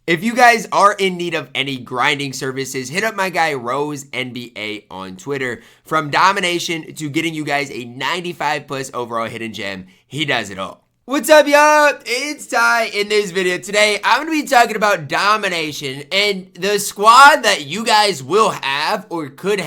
If you guys are in need of any grinding services, hit up my guy Rose NBA on Twitter. From Domination to getting you guys a 95 plus overall hidden gem, he does it all. What's up, y'all? It's Ty. In this video today, I'm going to be talking about Domination and the squad that you guys will have or could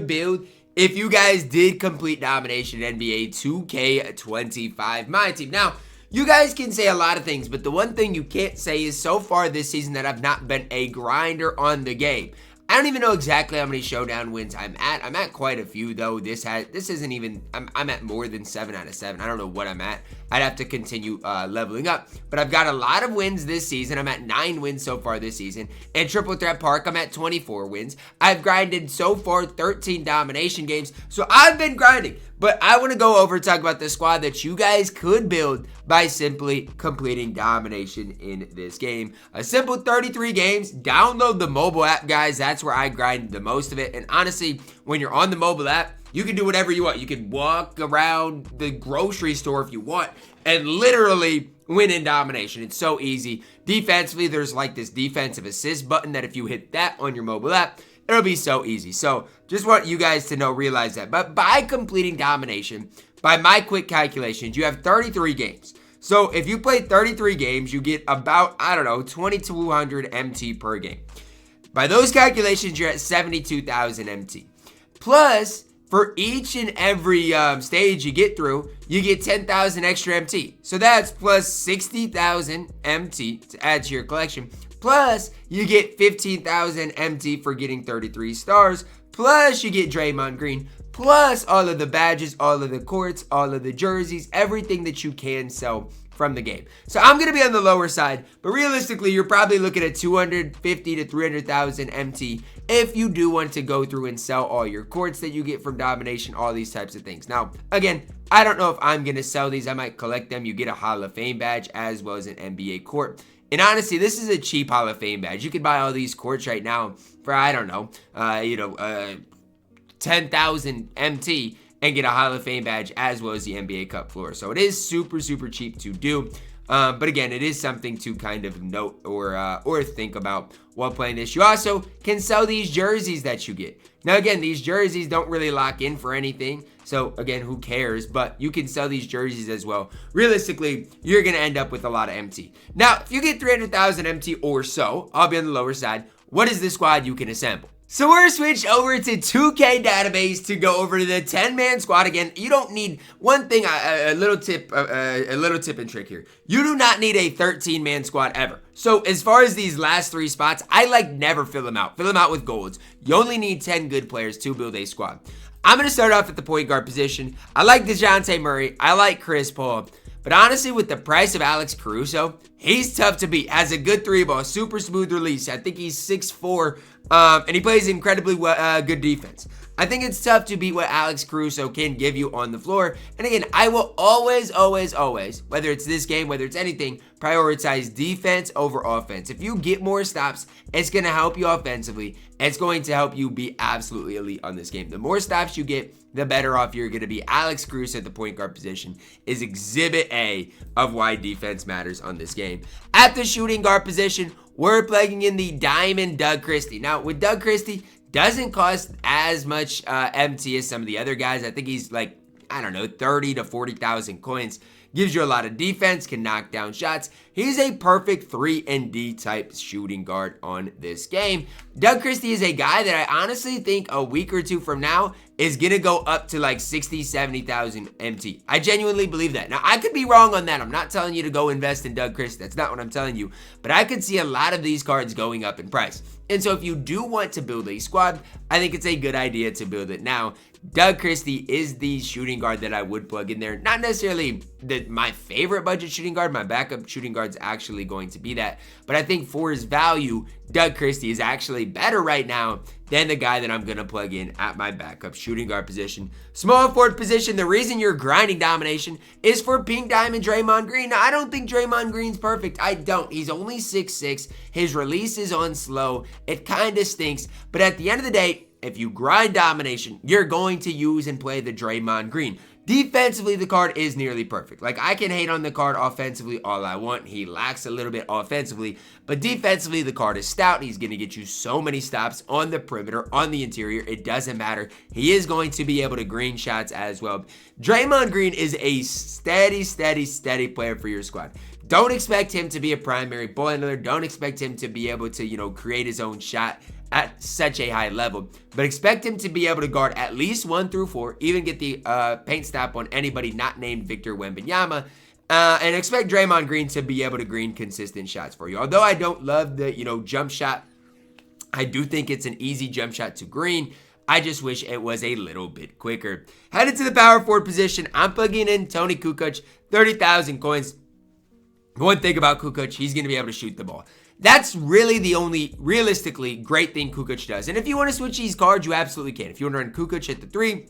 build if you guys did complete Domination NBA 2K25 MyTEAM. Now, you guys can say a lot of things, but the one thing you can't say is so far this season that I've not been a grinder on the game. I don't even know exactly how many showdown wins I'm at. I'm at quite a few though. This isn't even, I'm at more than 7 out of 7. I don't know what I'm at. I'd have to continue leveling up. But I've got a lot of wins this season. I'm at 9 wins so far this season. In Triple Threat Park, I'm at 24 wins. I've grinded so far 13 domination games. So I've been grinding. But I want to go over and talk about the squad that you guys could build by simply completing domination in this game. A simple 33 games. Download the mobile app, guys. That's where I grind the most of it. And honestly, when you're on the mobile app, you can do whatever you want. You can walk around the grocery store if you want and literally win in domination. It's so easy. Defensively, there's like this defensive assist button that if you hit that on your mobile app, it'll be so easy. So just want you guys to realize that. But by completing domination, by my quick calculations, you have 33 games. So if you play 33 games, you get about, 2,200 MT per game. By those calculations, you're at 72,000 MT. Plus, for each and every stage you get through, you get 10,000 extra MT. So that's plus 60,000 MT to add to your collection. Plus, you get 15,000 MT for getting 33 stars. Plus, you get Draymond Green. Plus, all of the badges, all of the courts, all of the jerseys, everything that you can sell from the game. So I'm going to be on the lower side, but realistically, you're probably looking at 250 to 300,000 MT if you do want to go through and sell all your courts that you get from Domination, all these types of things. Now, again, I don't know if I'm going to sell these. I might collect them. You get a Hall of Fame badge as well as an NBA court. And honestly, this is a cheap Hall of Fame badge. You could buy all these courts right now for, 10,000 MT and get a Hall of Fame badge as well as the NBA Cup floor. So it is super, super cheap to do. But again, it is something to kind of note or think about while playing this. You also can sell these jerseys that you get. Now, again, these jerseys don't really lock in for anything. So, again, who cares? But you can sell these jerseys as well. Realistically, you're going to end up with a lot of MT. Now, if you get 300,000 MT or so, I'll be on the lower side. What is the squad you can assemble? So we're switched over to 2K database to go over to the 10-man squad. Again, you don't need one thing, a little tip and trick here. You do not need a 13-man squad ever. So as far as these last 3 spots, I never fill them out. Fill them out with golds. You only need 10 good players to build a squad. I'm going to start off at the point guard position. I like DeJounte Murray. I like Chris Paul. But honestly, with the price of Alex Caruso, he's tough to beat. Has a good 3-ball, super smooth release. I think he's 6'4", and he plays incredibly good defense. I think it's tough to beat what Alex Caruso can give you on the floor. And again, I will always, whether it's this game, whether it's anything, prioritize defense over offense. If you get more stops, it's going to help you offensively. It's going to help you be absolutely elite on this game. The more stops you get, the better off you're going to be. Alex Caruso at the point guard position is exhibit A of why defense matters on this game. At the shooting guard position, we're plugging in the Diamond Doug Christie. Now, with Doug Christie, doesn't cost as much MT as some of the other guys. I think he's 30 to 40,000 coins. Gives you a lot of defense, can knock down shots. He's a perfect 3-and-D type shooting guard on this game. Doug Christie is a guy that I honestly think a week or two from now is going to go up to 60, 70,000 MT. I genuinely believe that. Now, I could be wrong on that. I'm not telling you to go invest in Doug Christie. That's not what I'm telling you. But I could see a lot of these cards going up in price. And so if you do want to build a squad, I think it's a good idea to build it now. Doug Christie is the shooting guard that I would plug in there. Not necessarily my favorite budget shooting guard. My backup shooting guard's actually going to be that. But I think for his value, Doug Christie is actually better right now than the guy that I'm going to plug in at my backup shooting guard position. Small forward position, the reason you're grinding domination is for Pink Diamond Draymond Green. Now, I don't think Draymond Green's perfect. I don't. He's only 6'6". His release is on slow. It kind of stinks. But at the end of the day, if you grind domination, you're going to use and play the Draymond Green. Defensively, the card is nearly perfect. Like, I can hate on the card offensively all I want. He lacks a little bit offensively, but defensively, the card is stout. He's going to get you so many stops on the perimeter, on the interior. It doesn't matter. He is going to be able to green shots as well. Draymond Green is a steady player for your squad. Don't expect him to be a primary ball handler. Don't expect him to be able to, create his own shot at such a high level, but expect him to be able to guard at least 1 through 4, even get the paint stop on anybody not named Victor Wembanyama, and expect Draymond Green to be able to green consistent shots for you. Although I don't love the, jump shot, I do think it's an easy jump shot to green. I just wish it was a little bit quicker. Headed to the power forward position, I'm plugging in Toni Kukoc, 30,000 coins. One thing about Kukoc, he's going to be able to shoot the ball. That's really the only realistically great thing Kukoc does. And if you want to switch these cards, you absolutely can. If you want to run Kukoc at the 3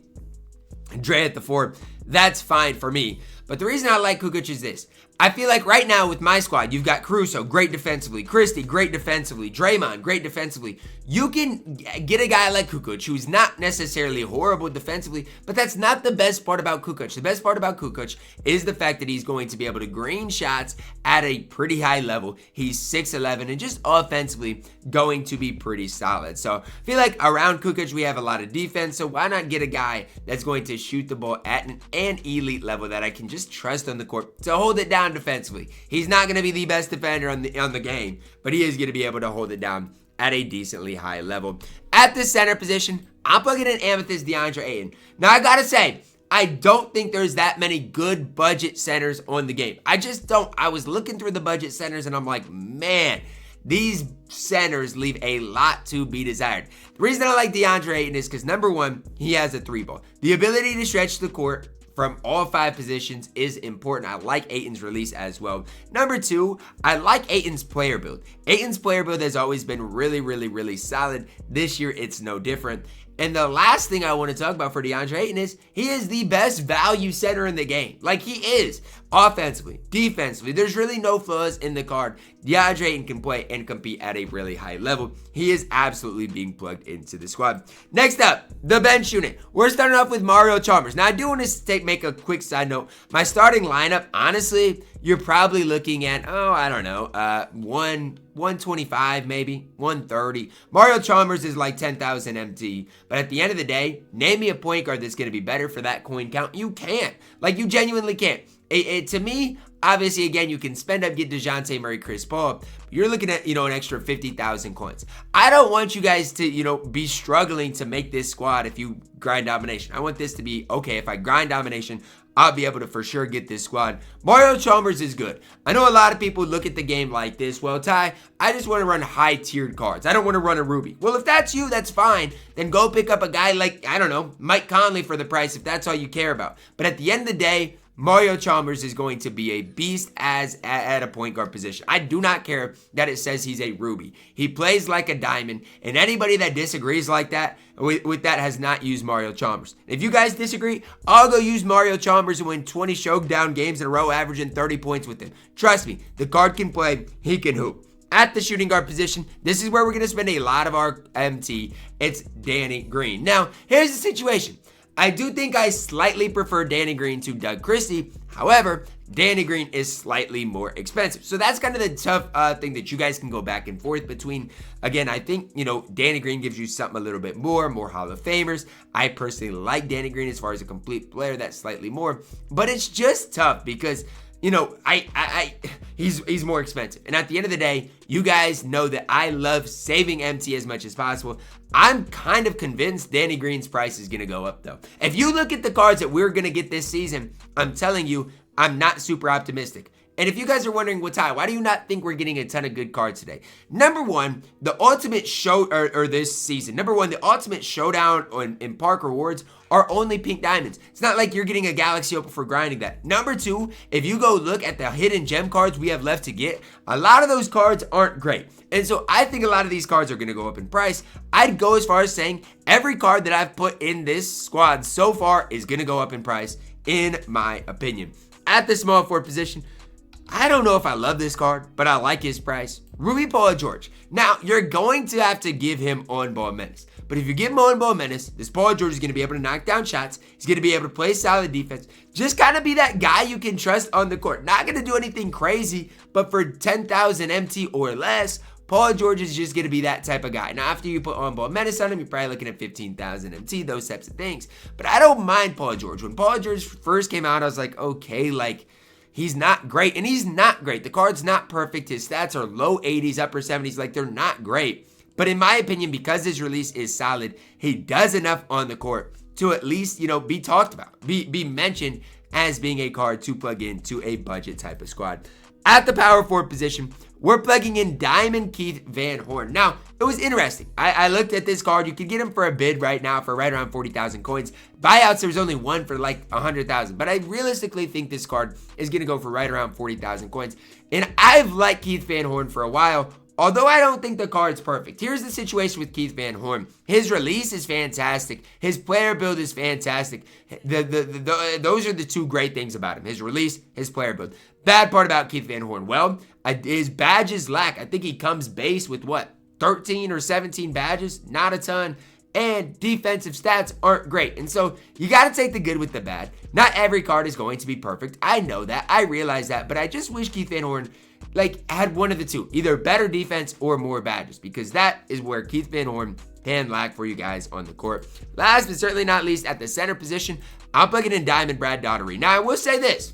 and Dre at the 4, that's fine for me. But the reason I like Kukoc is this. I feel like right now with my squad, you've got Caruso, great defensively. Christie, great defensively. Draymond, great defensively. You can get a guy like Kukoc, who's not necessarily horrible defensively, but that's not the best part about Kukoc. The best part about Kukoc is the fact that he's going to be able to green shots at a pretty high level. He's 6'11", and just offensively going to be pretty solid. So I feel like around Kukoc, we have a lot of defense, so why not get a guy that's going to shoot the ball at an elite level that I can just trust on the court to hold it down defensively. He's not going to be the best defender on the game, but he is going to be able to hold it down at a decently high level. At the center position, I'm plugging in Amethyst DeAndre Ayton. Now, I got to say, I don't think there's that many good budget centers on the game. I just don't. I was looking through the budget centers, and I'm like, man, these centers leave a lot to be desired. The reason I like DeAndre Ayton is because, number one, he has a 3 ball. The ability to stretch the court from all 5 positions is important. I like Ayton's release as well. Number 2, I like Ayton's player build. Ayton's player build has always been really solid. This year, it's no different. And the last thing I want to talk about for DeAndre Ayton is he is the best value center in the game. Like, he is. Offensively, defensively, there's really no flaws in the card. DeAndre Ayton can play and compete at a really high level. He is absolutely being plugged into the squad. Next up, the bench unit. We're starting off with Mario Chalmers. Now, I do want to make a quick side note. My starting lineup, honestly, you're probably looking at, 125 maybe, 130. Mario Chalmers is like 10,000 MT. But at the end of the day, name me a point guard that's going to be better for that coin count. You can't. Like, you genuinely can't. To me, obviously, again, you can spend up, get DeJounte Murray, Chris Paul. You're looking at, an extra 50,000 coins. I don't want you guys to, be struggling to make this squad if you grind domination. I want this to be, okay, if I grind domination, I'll be able to for sure get this squad. Mario Chalmers is good. I know a lot of people look at the game like this. Well, Ty, I just want to run high-tiered cards. I don't want to run a Ruby. Well, if that's you, that's fine. Then go pick up a guy like, Mike Conley for the price if that's all you care about. But at the end of the day, Mario Chalmers is going to be a beast at a point guard position. I do not care that it says he's a Ruby. He plays like a diamond, and anybody that disagrees like that with that has not used Mario Chalmers. If you guys disagree, I'll go use Mario Chalmers and win 20 showdown games in a row, averaging 30 points with him. Trust me, the card can play, he can hoop. At the shooting guard position, this is where we're going to spend a lot of our MT. It's Danny Green. Now, here's the situation. I do think I slightly prefer Danny Green to Doug Christie. However, Danny Green is slightly more expensive. So that's kind of the tough thing that you guys can go back and forth between. Again, I think, Danny Green gives you something a little bit more Hall of Famers. I personally like Danny Green as far as a complete player, that's slightly more. But it's just tough because, he's more expensive. And at the end of the day, you guys know that I love saving MT as much as possible. I'm kind of convinced Danny Green's price is going to go up, though. If you look at the cards that we're going to get this season, I'm telling you, I'm not super optimistic. And if you guys are wondering, Ty, why do you not think we're getting a ton of good cards today? Number one, the ultimate show, or this season, the ultimate showdown in Park Rewards are only pink diamonds. It's not like you're getting a Galaxy Opal for grinding that. Number two, if you go look at the hidden gem cards we have left to get, a lot of those cards aren't great. And so I think a lot of these cards are going to go up in price. I'd go as far as saying every card that I've put in this squad so far is going to go up in price, in my opinion. At the small forward position, I don't know if I love this card, but I like his price. Rui Paul George. Now, you're going to have to give him on-ball menace. But if you give him on ball menace, this Paul George is going to be able to knock down shots. He's going to be able to play solid defense. Just kind of be that guy you can trust on the court. Not going to do anything crazy, but for 10,000 MT or less, Paul George is just going to be that type of guy. Now, after you put on-ball menace on him, you're probably looking at 15,000 MT, those types of things. But I don't mind Paul George. When Paul George first came out, I was like, okay, like, he's not great. And he's not great. The card's not perfect. His stats are low 80s, upper 70s. Like, they're not great. But in my opinion, because his release is solid, he does enough on the court to at least, be talked about, be mentioned as being a card to plug into a budget type of squad. At the power forward position, we're plugging in Diamond Keith Van Horn. Now, it was interesting. I looked at this card. You could get him for a bid right now for right around 40,000 coins. Buyouts, there's only one for like 100,000. But I realistically think this card is going to go for right around 40,000 coins. And I've liked Keith Van Horn for a while, although I don't think the card's perfect. Here's the situation with Keith Van Horn. His release is fantastic. His player build is fantastic. Those are the two great things about him. His release, his player build. Bad part about Keith Van Horn, well, his badges lack. I think he comes base with, 13 or 17 badges? Not a ton. And defensive stats aren't great. And so you got to take the good with the bad. Not every card is going to be perfect. I know that. I realize that. But I just wish Keith Van Horn had one of the two. Either better defense or more badges. Because that is where Keith Van Horn can lack for you guys on the court. Last but certainly not least, at the center position, I'm plugging in Diamond Brad Daugherty. Now, I will say this.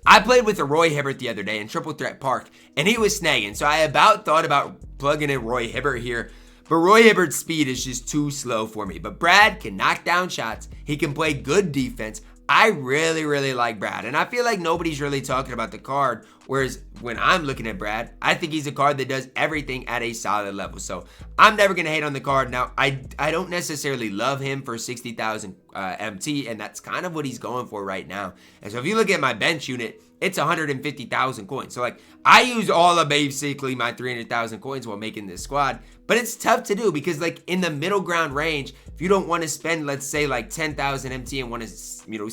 I played with a Roy Hibbert the other day in Triple Threat Park, and he was snagging. So I thought about plugging in Roy Hibbert here. But Roy Hibbert's speed is just too slow for me. But Brad can knock down shots. He can play good defense. I really, really like Brad. And I feel like nobody's really talking about the card. Whereas when I'm looking at Brad, I think he's a card that does everything at a solid level. So I'm never going to hate on the card. Now, I don't necessarily love him for 60,000 MT. And that's kind of what he's going for right now. And so if you look at my bench unit, it's 150,000 coins. So I use all of basically my 300,000 coins while making this squad. But it's tough to do because in the middle ground range, if you don't want to spend, let's say 10,000 MT and want to,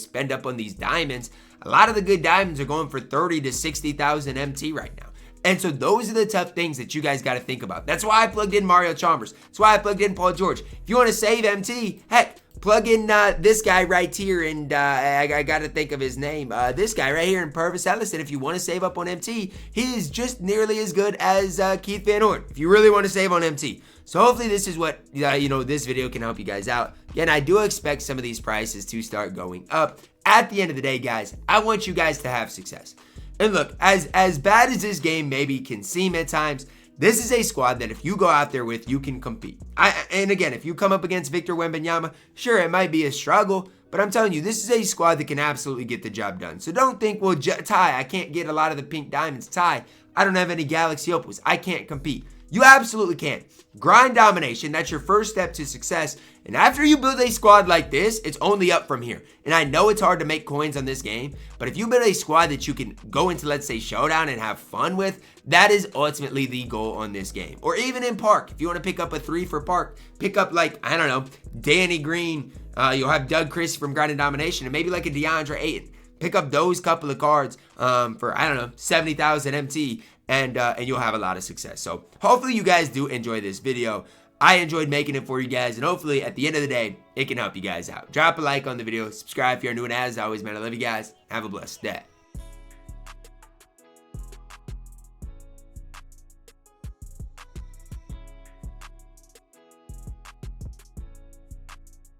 spend up on these diamonds, a lot of the good diamonds are going for 30 to 60,000 MT right now. And so those are the tough things that you guys got to think about. That's why I plugged in Mario Chalmers. That's why I plugged in Paul George. If you want to save MT, heck, plug in this guy right here, and I got to think of his name. This guy right here in Purvis Ellison. If you want to save up on MT, he is just nearly as good as Keith Van Horn, if you really want to save on MT. So hopefully this is what, this video can help you guys out. Again, I do expect some of these prices to start going up. At the end of the day, guys, I want you guys to have success. And look, as bad as this game maybe can seem at times, this is a squad that if you go out there with, you can compete. And again, if you come up against Victor Wembanyama, sure, it might be a struggle, but I'm telling you, this is a squad that can absolutely get the job done. So don't think, well, Ty, I can't get a lot of the pink diamonds. Ty, I don't have any Galaxy Opals. I can't compete. You absolutely can. Grind domination. That's your first step to success. And after you build a squad like this, it's only up from here. And I know it's hard to make coins on this game, but if you build a squad that you can go into, let's say, Showdown and have fun with, that is ultimately the goal on this game. Or even in Park. If you want to pick up a 3 for Park, pick up Danny Green. You'll have Doug Christie from Grind and Domination, and maybe a DeAndre Ayton. Pick up those couple of cards for, 70,000 MT. And you'll have a lot of success. So hopefully you guys do enjoy this video. I enjoyed making it for you guys, and hopefully at the end of the day, it can help you guys out. Drop a like on the video, subscribe if you're new, and as always, man, I love you guys. Have a blessed day.